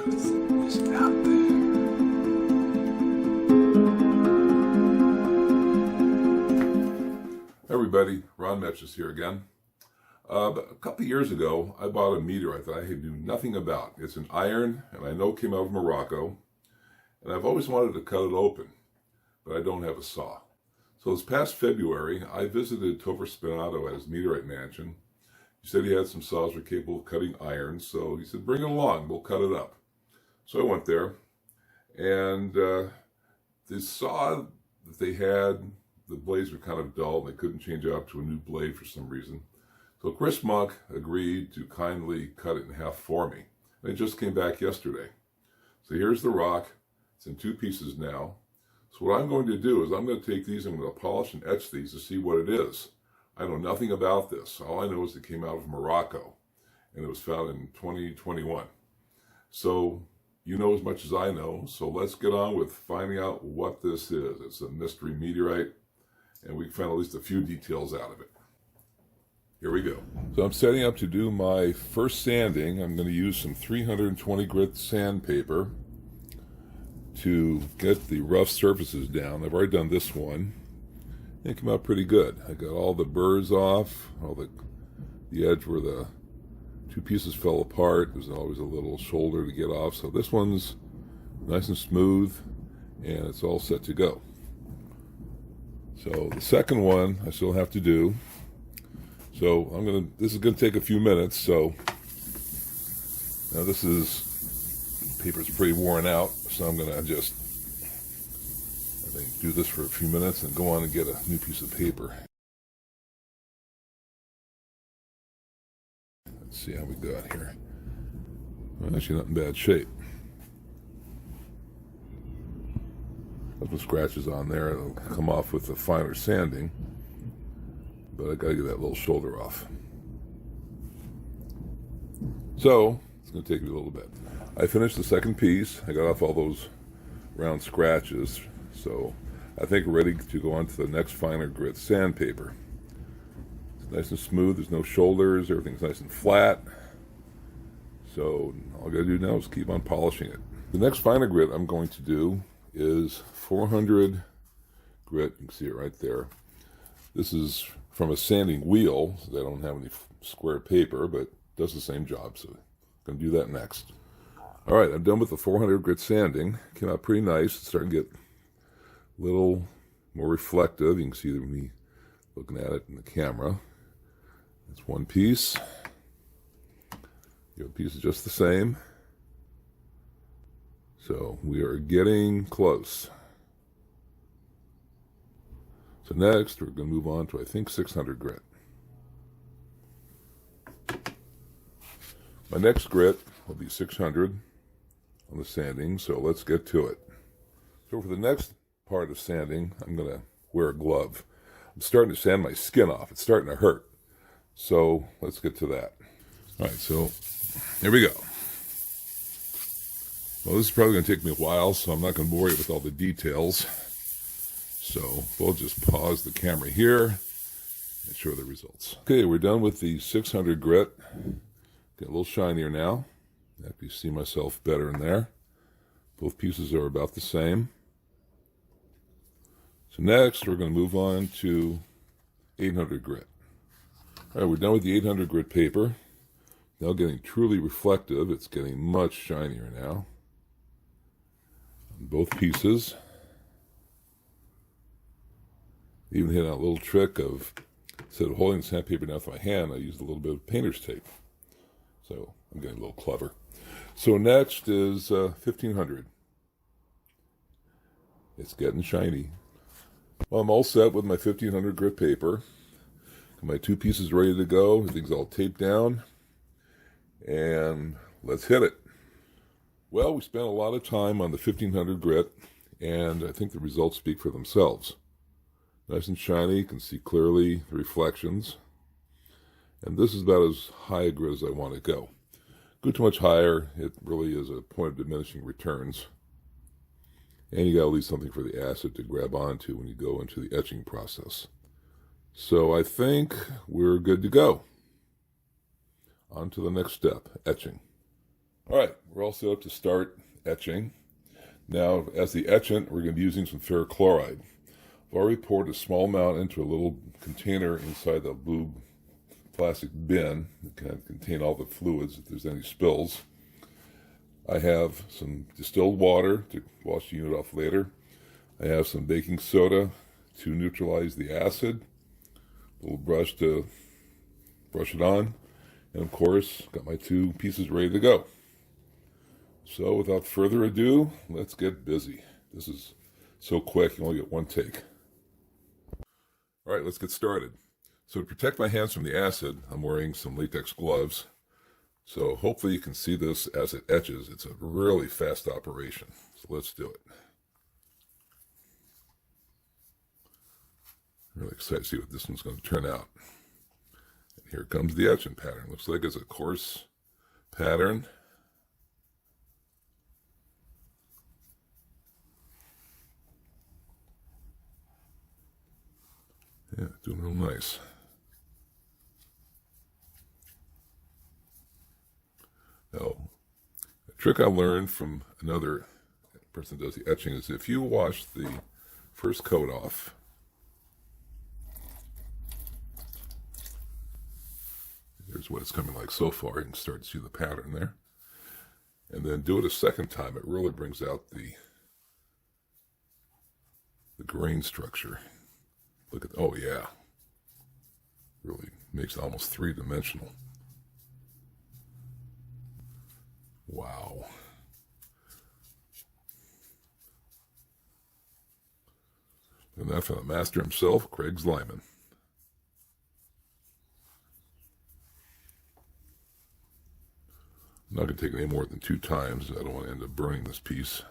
truth is out there. Hey everybody, Ron Metchis here again. But a couple of years ago, I bought a meteorite that I knew nothing about. It's an iron, and I know it came out of Morocco, and I've always wanted to cut it open, but I don't have a saw. So this past February, I visited Topher Spinato at his meteorite mansion. He said he had some saws that were capable of cutting iron, so he said, bring it along, we'll cut it up. So I went there, and the saw that they had, the blades were kind of dull, and they couldn't change out to a new blade for some reason. So Chris Monk agreed to kindly cut it in half for me. And it just came back yesterday. So here's the rock. It's in two pieces now. So what I'm going to do is I'm going to take these and I'm going to polish and etch these to see what it is. I know nothing about this. All I know is it came out of Morocco, and it was found in 2021. So you know as much as I know, so let's get on with finding out what this is. It's a mystery meteorite, and we can find at least a few details out of it. Here we go. So I'm setting up to do my first sanding. I'm going to use some 320 grit sandpaper to get the rough surfaces down. I've already done this one. It came out pretty good. I got all the burrs off, all the edge where the two pieces fell apart. There's always a little shoulder to get off. So this one's nice and smooth, and it's all set to go. So the second one I still have to do. So this is gonna take a few minutes. So now the paper's pretty worn out. So I'm gonna just, I think, do this for a few minutes and go on and get a new piece of paper. Let's see how we got here. Well, actually not in bad shape. Got some scratches on there. It'll come off with the finer sanding, but I gotta get that little shoulder off. So it's gonna take me a little bit. I finished the second piece. I got off all those round scratches, so I think we're ready to go on to the next finer grit sandpaper. It's nice and smooth. There's no shoulders. Everything's nice and flat. So all I gotta do now is keep on polishing it. The next finer grit I'm going to do is 400 grit. You can see it right there. This is from a sanding wheel, so they don't have any square paper, but it does the same job, so I'm going to do that next. All right, I'm done with the 400 grit sanding. Came out pretty nice. It's starting to get a little more reflective. You can see me looking at it in the camera. That's one piece. The other piece is just the same. So we are getting close. So next, we're going to move on to, I think, 600 grit. My next grit will be 600 on the sanding, so let's get to it. So for the next part of sanding, I'm going to wear a glove. I'm starting to sand my skin off. It's starting to hurt. So let's get to that. All right, so here we go. Well, this is probably going to take me a while, so I'm not going to bore you with all the details. So we'll just pause the camera here and show the results. Okay, we're done with the 600 grit. Get a little shinier now. I can see myself better in there. Both pieces are about the same. So next, we're going to move on to 800 grit. All right, we're done with the 800 grit paper. Now getting truly reflective. It's getting much shinier now on both pieces. Even hit a little trick of, instead of holding the sandpaper down with my hand, I used a little bit of painter's tape. So I'm getting a little clever. So next is 1500. It's getting shiny. Well, I'm all set with my 1500 grit paper. Got my two pieces ready to go. Everything's all taped down. And let's hit it. Well, we spent a lot of time on the 1500 grit, and I think the results speak for themselves. Nice and shiny, you can see clearly the reflections. And this is about as high a grit as I want to go. Go too much higher, it really is a point of diminishing returns. And you got to leave something for the acid to grab onto when you go into the etching process. So I think we're good to go. On to the next step, etching. All right, we're all set up to start etching. Now, as the etchant, we're going to be using some ferric chloride. I've already poured a small amount into a little container inside the blue plastic bin that can contain all the fluids if there's any spills. I have some distilled water to wash the unit off later. I have some baking soda to neutralize the acid, a little brush to brush it on, and of course, got my 2 pieces ready to go. So without further ado, let's get busy. This is so quick, you only get 1 take. All right, let's get started. So to protect my hands from the acid, I'm wearing some latex gloves. So hopefully you can see this as it etches. It's a really fast operation. So let's do it. Really excited to see what this one's going to turn out. And here comes the etching pattern. Looks like it's a coarse pattern. Yeah, doing real nice. Now, a trick I learned from another person who does the etching is if you wash the first coat off, here's what it's coming like so far. You can start to see the pattern there. And then do it a second time. It really brings out the grain structure. Look at, oh yeah. Really makes it almost 3-dimensional. Wow. And that from the master himself, Craig Lyman. I'm not going to take any more than 2 times. I don't want to end up burning this piece.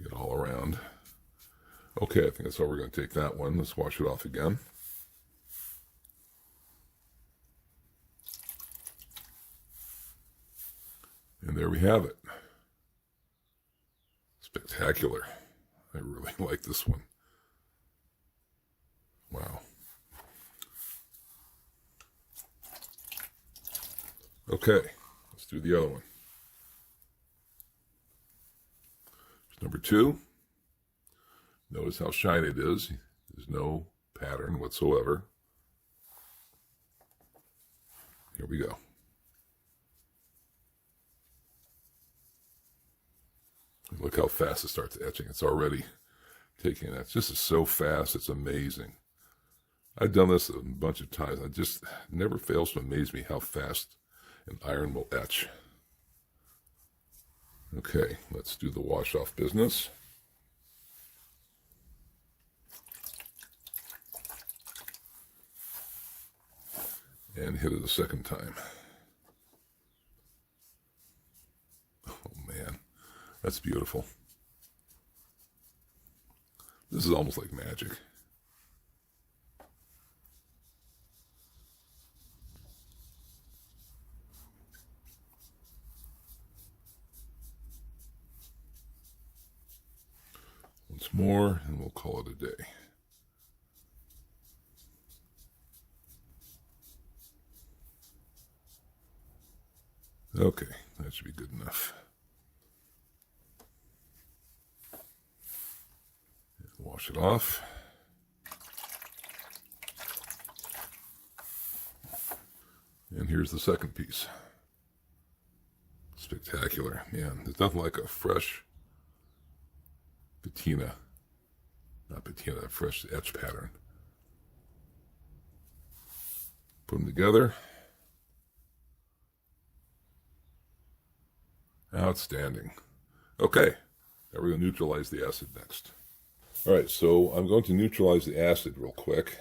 Get all around. Okay, I think that's all we're going to take that one. Let's wash it off again. And there we have it. Spectacular. I really like this one. Wow. Okay, let's do the other one. Number 2, notice how shiny it is. There's no pattern whatsoever. Here we go. Look how fast it starts etching. It's already taking that. This is so fast, it's amazing. I've done this a bunch of times. It just never fails to amaze me how fast an iron will etch. Okay, let's do the wash-off business. And hit it a second time. Oh man, that's beautiful. This is almost like magic. Once more, and we'll call it a day. Okay, that should be good enough. Wash it off. And here's the second piece. Spectacular. Man, there's nothing like a fresh patina, not patina, a fresh etch pattern. Put them together. Outstanding. Okay, now we're going to neutralize the acid next. All right, so I'm going to neutralize the acid real quick.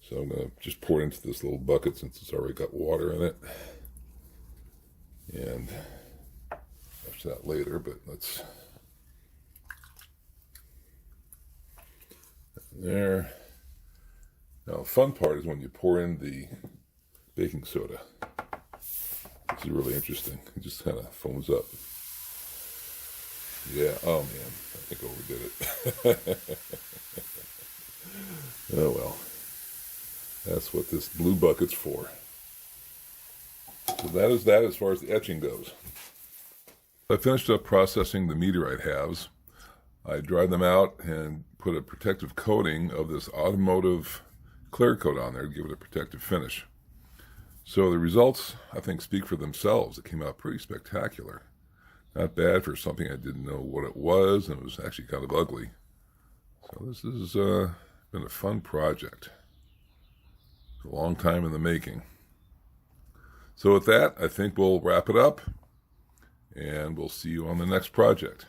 So I'm going to just pour it into this little bucket since it's already got water in it. And watch that later, but let's... There. Now, the fun part is when you pour in the baking soda. This is really interesting. It just kind of foams up. Yeah, oh man, I think I overdid it. Oh well. That's what this blue bucket's for. So that is that as far as the etching goes. I finished up processing the meteorite halves. I dried them out and put a protective coating of this automotive clear coat on there to give it a protective finish. So the results, I think, speak for themselves. It came out pretty spectacular. Not bad for something I didn't know what it was, and it was actually kind of ugly. So this has been a fun project. A long time in the making. So with that, I think we'll wrap it up, and we'll see you on the next project.